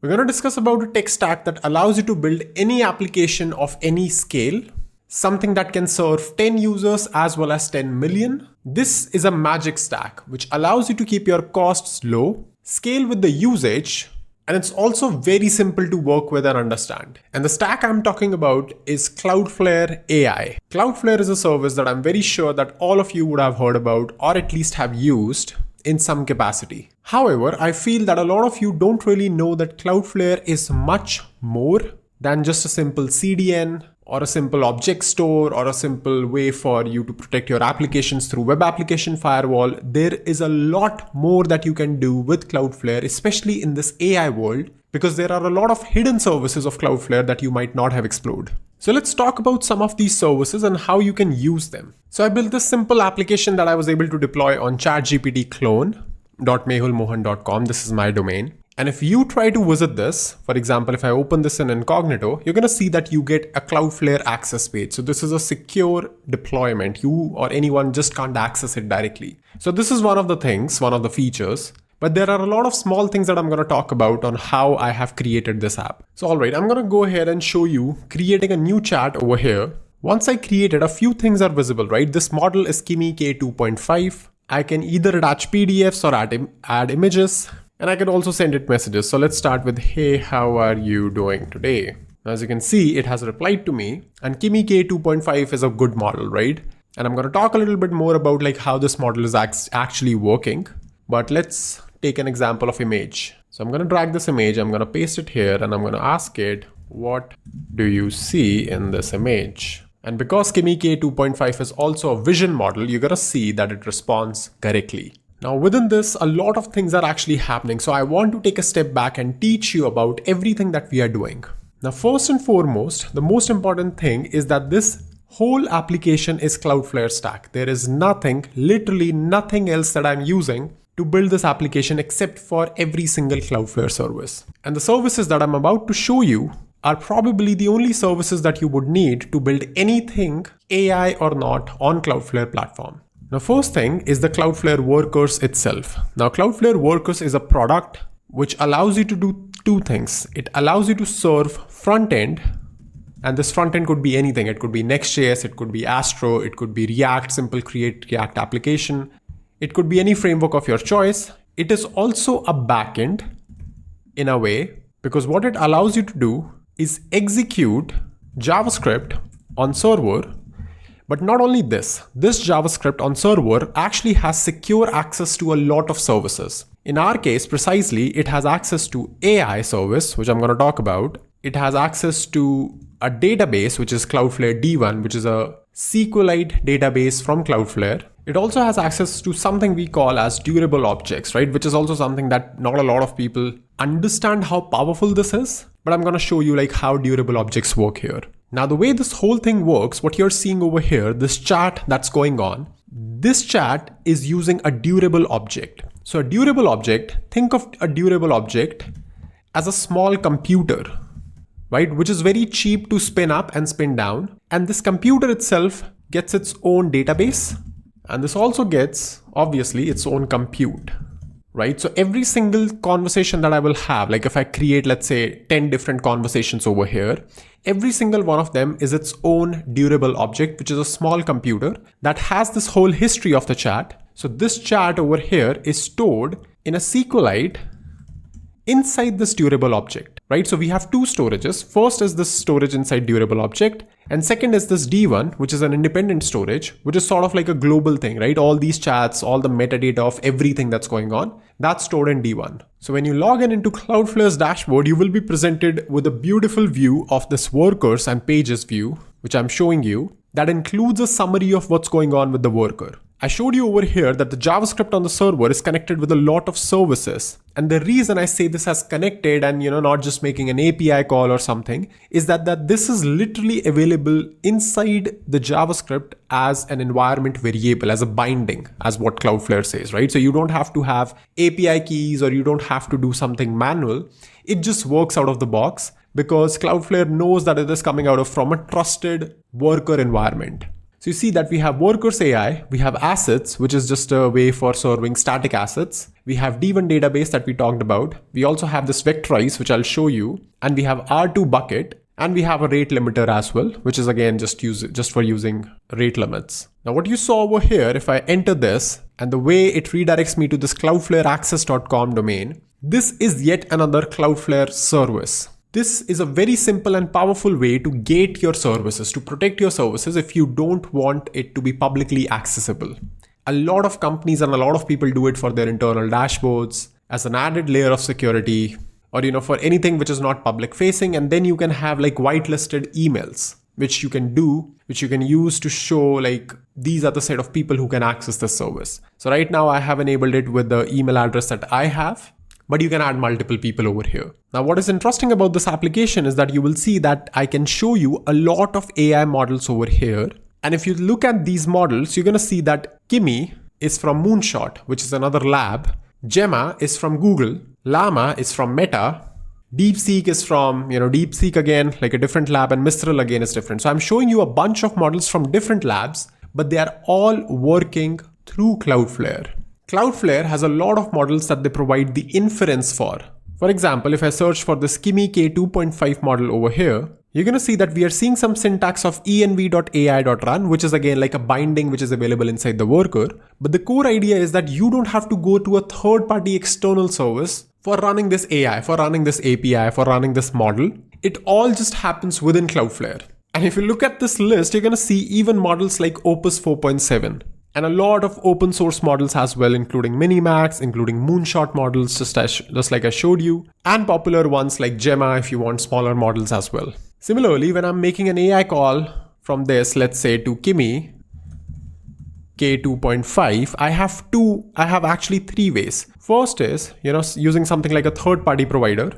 We're going to discuss about a tech stack that allows you to build any application of any scale, something that can serve 10 users as well as 10 million. This is a magic stack which allows you to keep your costs low, scale with the usage, and it's also very simple to work with and understand. And the stack I'm talking about is Cloudflare AI. Cloudflare is a service that I'm very sure that all of you would have heard about or at least have used in some capacity. However, I feel that a lot of you don't really know that Cloudflare is much more than just a simple CDN or a simple object store or a simple way for you to protect your applications through web application firewall. There is a lot more that you can do with Cloudflare, especially in this AI world, because there are a lot of hidden services of Cloudflare that you might not have explored. So let's talk about some of these services and how you can use them. So I built this simple application that I was able to deploy on ChatGPT clone.mehulmohan.com. This is my domain. And if you try to visit this, for example, if I open this in Incognito, you're going to see that you get a Cloudflare access page. So this is a secure deployment. You or anyone just can't access it directly. So this is one of the things, one of the features. But there are a lot of small things that I'm going to talk about on how I have created this app. So all right, I'm going to go ahead and show you creating a new chat over here. Once I created, a few things are visible, right? This model is Kimi K2.5. I can either attach PDFs or add images. And I can also send it messages. So let's start with, hey, how are you doing today? As you can see, it has replied to me, and Kimi K2.5 is a good model, right? And I'm going to talk a little bit more about like how this model is actually working. But let's take an example of image. So I'm going to drag this image, I'm going to paste it here, and I'm going to ask it, what do you see in this image? And because Kimi K2.5 is also a vision model, you're going to see that it responds correctly. Now within this, a lot of things are actually happening. So I want to take a step back and teach you about everything that we are doing. Now, first and foremost, the most important thing is that this whole application is Cloudflare stack. There is nothing, literally nothing else that I'm using to build this application except for every single Cloudflare service. And the services that I'm about to show you are probably the only services that you would need to build anything, AI or not, on Cloudflare platform. The first thing is the Cloudflare Workers itself. Now, Cloudflare Workers is a product which allows you to do two things. It allows you to serve front end, and this front end could be anything. It could be Next.js, it could be Astro, it could be React, simple create React application. It could be any framework of your choice. It is also a backend in a way, because what it allows you to do is execute JavaScript on server. But not only this JavaScript on server actually has secure access to a lot of services. In our case, precisely, it has access to AI service, which I'm going to talk about. It has access to a database, which is Cloudflare D1, which is a SQLite database from Cloudflare. It also has access to something we call as durable objects, right? Which is also something that not a lot of people understand how powerful this is. But I'm going to show you like how durable objects work here. Now, the way this whole thing works, what you're seeing over here, this chat that's going on, this chat is using a durable object. So a durable object, think of a durable object as a small computer, right? Which is very cheap to spin up and spin down. And this computer itself gets its own database. And this also gets, obviously, its own compute, right? So every single conversation that I will have, like if I create, let's say 10 different conversations over here, every single one of them is its own durable object, which is a small computer that has this whole history of the chat. So this chat over here is stored in a SQLite inside this durable object, right? So we have two storages. First is this storage inside durable object. And second is this D1, which is an independent storage, which is sort of like a global thing, right? All these chats, all the metadata of everything that's going on, that's stored in D1. So when you log in into Cloudflare's dashboard, you will be presented with a beautiful view of this workers and pages view, which I'm showing you, that includes a summary of what's going on with the worker. I showed you over here that the JavaScript on the server is connected with a lot of services. And the reason I say this as connected and not just making an API call or something is that this is literally available inside the JavaScript as an environment variable, as a binding, as what Cloudflare says, right? So you don't have to have API keys or you don't have to do something manual. It just works out of the box because Cloudflare knows that it is coming out from a trusted worker environment. So you see that we have workers AI, we have assets, which is just a way for serving static assets. We have D1 database that we talked about. We also have this vectorize, which I'll show you. And we have R2 bucket. And we have a rate limiter as well, which is again just for using rate limits. Now what you saw over here, if I enter this and the way it redirects me to this cloudflareaccess.com domain, this is yet another Cloudflare service. This is a very simple and powerful way to gate your services, to protect your services if you don't want it to be publicly accessible. A lot of companies and a lot of people do it for their internal dashboards as an added layer of security, or for anything which is not public facing. And then you can have like whitelisted emails, which you can use to show like these are the set of people who can access this service. So right now I have enabled it with the email address that I have, but you can add multiple people over here. Now what is interesting about this application is that you will see that I can show you a lot of AI models over here. And if you look at these models, you're going to see that Kimi is from Moonshot, which is another lab. Gemma is from Google. Llama is from Meta. DeepSeek is from, DeepSeek again, like a different lab, and Mistral again is different. So I'm showing you a bunch of models from different labs, but they are all working through Cloudflare. Cloudflare has a lot of models that they provide the inference for. For example, if I search for this Kimi K2.5 model over here, you're going to see that we are seeing some syntax of env.ai.run, which is again like a binding which is available inside the worker. But the core idea is that you don't have to go to a third-party external service for running this AI, for running this API, for running this model. It all just happens within Cloudflare. And if you look at this list, you're going to see even models like Opus 4.7 and a lot of open source models as well, including Minimax, including Moonshot models, just like I showed you, and popular ones like Gemma if you want smaller models as well. Similarly, when I'm making an AI call from this, let's say to Kimi K2.5, I have actually three ways. First is, using something like a third-party provider,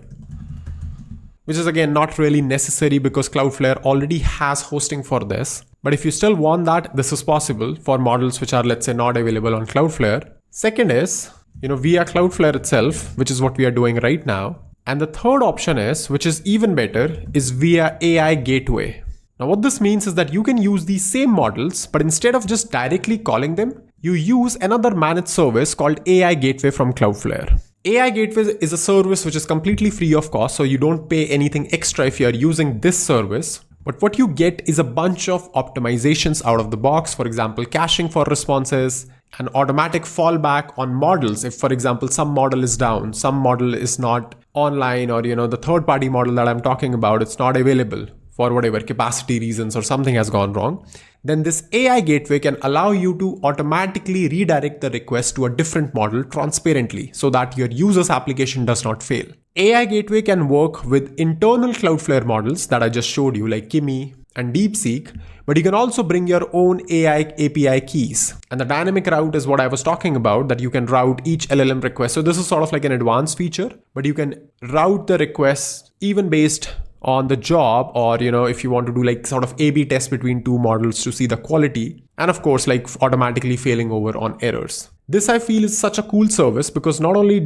which is again not really necessary because Cloudflare already has hosting for this. But if you still want that, this is possible for models which are, let's say, not available on Cloudflare. Second is, via Cloudflare itself, which is what we are doing right now. And the third option is, which is even better, is via AI Gateway. Now what this means is that you can use these same models, but instead of just directly calling them, you use another managed service called AI Gateway from Cloudflare. AI Gateway is a service which is completely free of cost, so you don't pay anything extra if you are using this service. But what you get is a bunch of optimizations out of the box. For example, caching for responses, an automatic fallback on models. If, for example, some model is down, some model is not online, or the third-party model that I'm talking about, it's not available for whatever capacity reasons or something has gone wrong, then this AI gateway can allow you to automatically redirect the request to a different model transparently so that your user's application does not fail. AI gateway can work with internal Cloudflare models that I just showed you, like Kimi and DeepSeek, but you can also bring your own AI API keys. And the dynamic route is what I was talking about, that you can route each LLM request. So this is sort of like an advanced feature, but you can route the request even based on the job, or if you want to do like sort of A/B test between two models to see the quality, and of course like automatically failing over on errors. This I feel is such a cool service because not only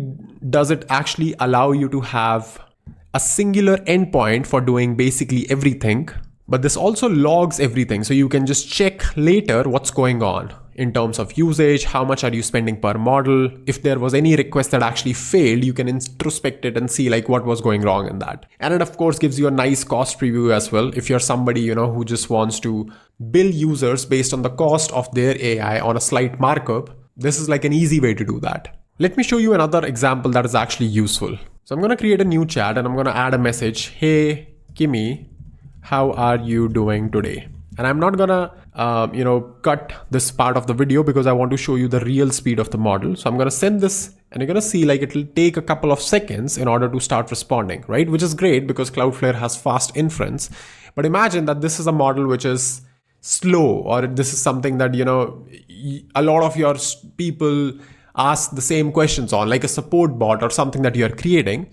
does it actually allow you to have a singular endpoint for doing basically everything, but this also logs everything. So you can just check later what's going on in terms of usage, how much are you spending per model. If there was any request that actually failed, you can introspect it and see like what was going wrong in that. And it of course gives you a nice cost preview as well. If you're somebody, who just wants to bill users based on the cost of their AI on a slight markup, this is like an easy way to do that. Let me show you another example that is actually useful. So I'm going to create a new chat and I'm going to add a message. Hey, Kimi, how are you doing today? And I'm not gonna, cut this part of the video because I want to show you the real speed of the model. So I'm gonna send this and you're gonna see like it'll take a couple of seconds in order to start responding, right? Which is great because Cloudflare has fast inference. But imagine that this is a model which is slow, or this is something that, a lot of your people ask the same questions on, like a support bot or something that you're creating.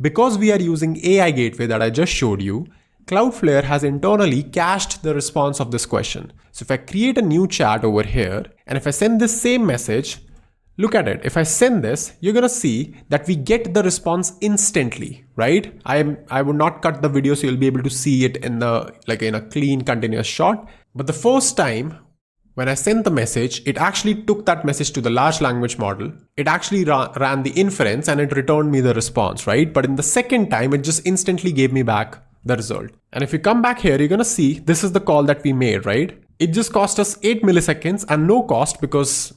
Because we are using AI Gateway that I just showed you, Cloudflare has internally cached the response of this question. So if I create a new chat over here, and if I send this same message, look at it. If I send this, you're going to see that we get the response instantly, right? I would not cut the video so you'll be able to see it in a clean continuous shot. But the first time when I sent the message, it actually took that message to the large language model. It actually ran the inference and it returned me the response, right? But in the second time, it just instantly gave me back the result. And if you come back here, you're going to see this is the call that we made, right? It just cost us 8 milliseconds and no cost because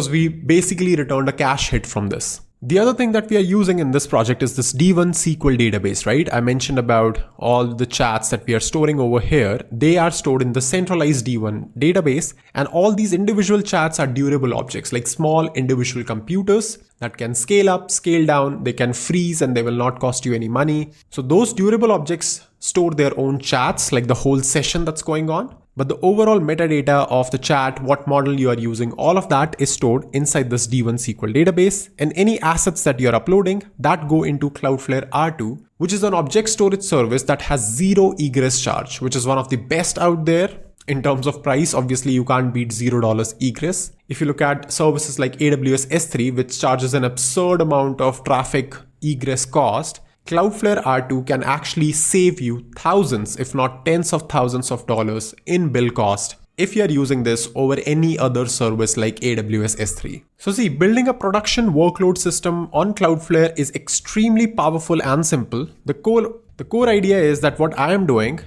we basically returned a cache hit from this. The other thing that we are using in this project is this D1 SQL database, right? I mentioned about all the chats that we are storing over here. They are stored in the centralized D1 database, and all these individual chats are durable objects, like small individual computers that can scale up, scale down, they can freeze, and they will not cost you any money. So those durable objects store their own chats, like the whole session that's going on. But the overall metadata of the chat, what model you are using, all of that is stored inside this D1 SQL database. And any assets that you're uploading that go into Cloudflare R2, which is an object storage service that has zero egress charge, which is one of the best out there in terms of price. Obviously, you can't beat $0 egress. If you look at services like AWS S3, which charges an absurd amount of traffic egress cost, Cloudflare R2 can actually save you thousands, if not tens of thousands of dollars in bill cost if you are using this over any other service like AWS S3. So see, building a production workload system on Cloudflare is extremely powerful and simple. The core idea is that what I am doing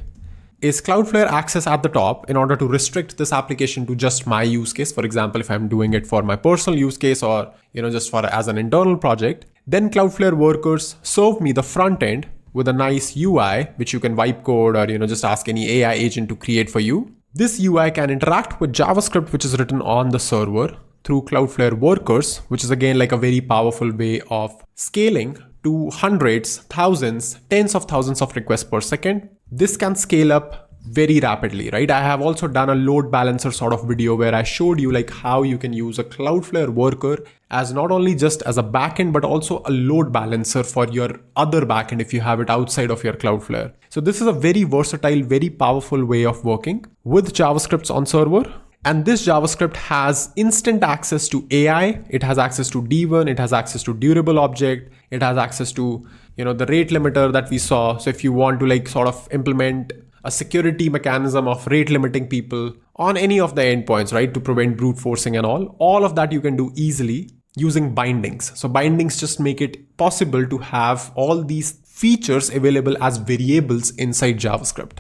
is Cloudflare access at the top in order to restrict this application to just my use case. For example, if I'm doing it for my personal use case or just for as an internal project, then Cloudflare workers serve me the front end with a nice UI, which you can wipe code or just ask any AI agent to create for you. This UI can interact with JavaScript, which is written on the server through Cloudflare workers, which is again like a very powerful way of scaling to hundreds, thousands, tens of thousands of requests per second. This can scale up very rapidly, right? I have also done a load balancer sort of video where I showed you like how you can use a Cloudflare worker as not only just as a backend, but also a load balancer for your other backend if you have it outside of your Cloudflare. So this is a very versatile, very powerful way of working with JavaScripts on server. And this JavaScript has instant access to AI. It has access to D1. It has access to durable object. It has access to, the rate limiter that we saw. So if you want to like sort of implement a security mechanism of rate limiting people on any of the endpoints, right, to prevent brute forcing and all of that you can do easily using bindings. So bindings just make it possible to have all these features available as variables inside JavaScript.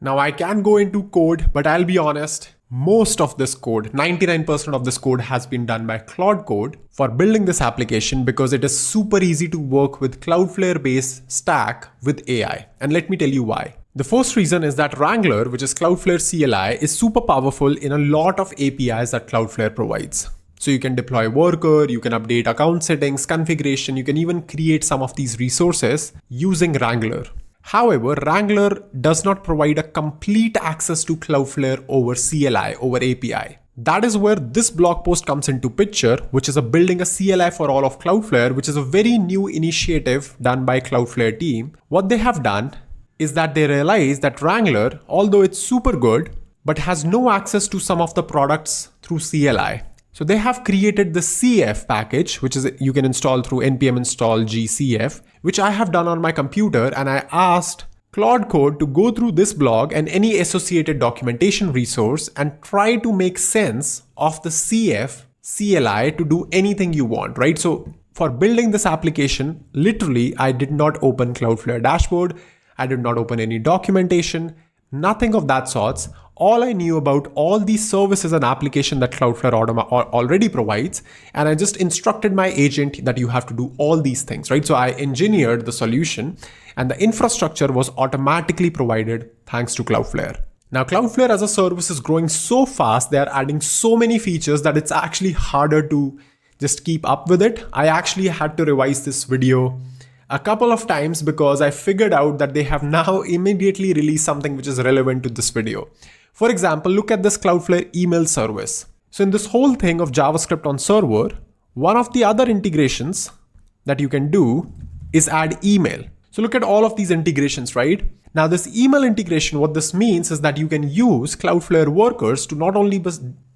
Now I can go into code, but I'll be honest, most of this code, 99% of this code has been done by Claude Code for building this application because it is super easy to work with Cloudflare based stack with AI. And let me tell you why. The first reason is that Wrangler, which is Cloudflare CLI, is super powerful in a lot of APIs that Cloudflare provides. So you can deploy worker, you can update account settings, configuration, you can even create some of these resources using Wrangler. However, Wrangler does not provide a complete access to Cloudflare over CLI, over API. That is where this blog post comes into picture, which is building a CLI for all of Cloudflare, which is a very new initiative done by Cloudflare team. What they have done is that they realize that Wrangler, although it's super good, but has no access to some of the products through CLI. So they have created the CF package, which is you can install through npm install gcf, which I have done on my computer, and I asked Claude Code to go through this blog and any associated documentation resource and try to make sense of the CF CLI to do anything you want, right? So for building this application, literally, I did not open Cloudflare dashboard. I did not open any documentation, nothing of that sorts. All I knew about all these services and application that Cloudflare already provides, and I just instructed my agent that you have to do all these things, right? So I engineered the solution and the infrastructure was automatically provided thanks to Cloudflare. Now, Cloudflare as a service is growing so fast, they are adding so many features that it's actually harder to just keep up with it. I actually had to revise this video a couple of times because I figured out that they have now immediately released something which is relevant to this video. For example, look at this Cloudflare email service. So in this whole thing of JavaScript on server, one of the other integrations that you can do is add email. So look at all of these integrations, right? Now this email integration, what this means is that you can use Cloudflare workers to not only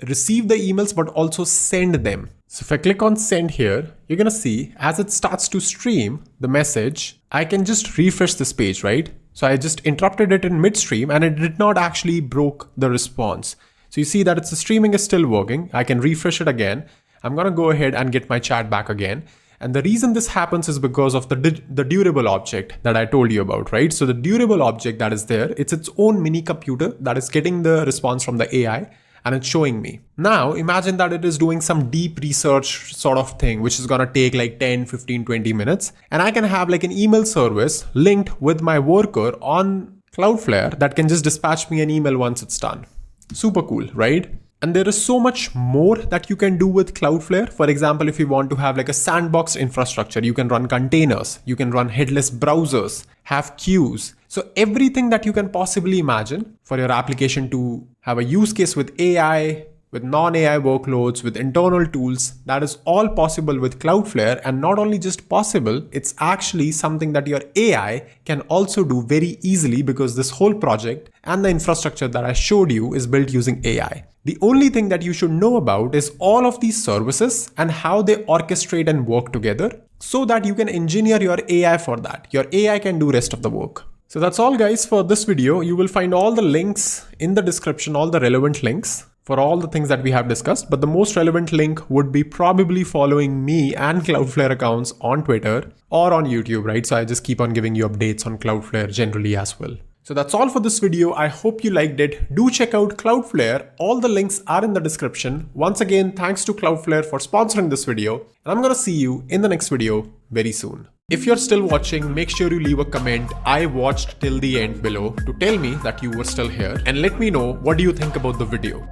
receive the emails, but also send them. So if I click on send here, you're gonna see as it starts to stream the message, I can just refresh this page, right? So I just interrupted it in midstream and it did not actually broke the response. So you see that the streaming is still working. I can refresh it again. I'm going to go ahead and get my chat back again. And the reason this happens is because of the durable object that I told you about, right? So the durable object that is there, it's its own mini computer that is getting the response from the AI and it's showing me. Now imagine that it is doing some deep research sort of thing, which is going to take like 10, 15, 20 minutes. And I can have like an email service linked with my worker on Cloudflare that can just dispatch me an email once it's done. Super cool, right? And there is so much more that you can do with Cloudflare. For example, if you want to have like a sandbox infrastructure, you can run containers, you can run headless browsers, have queues. So everything that you can possibly imagine for your application to have a use case with AI, with non-AI workloads, with internal tools, that is all possible with Cloudflare. And not only just possible, it's actually something that your AI can also do very easily because this whole project and the infrastructure that I showed you is built using AI. The only thing that you should know about is all of these services and how they orchestrate and work together so that you can engineer your AI for that. Your AI can do rest of the work. So that's all guys for this video. You will find all the links in the description, all the relevant links for all the things that we have discussed. But the most relevant link would be probably following me and Cloudflare accounts on Twitter or on YouTube, right? So I just keep on giving you updates on Cloudflare generally as well. So that's all for this video. I hope you liked it. Do check out Cloudflare. All the links are in the description. Once again, thanks to Cloudflare for sponsoring this video. And I'm going to see you in the next video very soon. If you're still watching, make sure you leave a comment, "I watched till the end" below to tell me that you were still here and let me know what do you think about the video.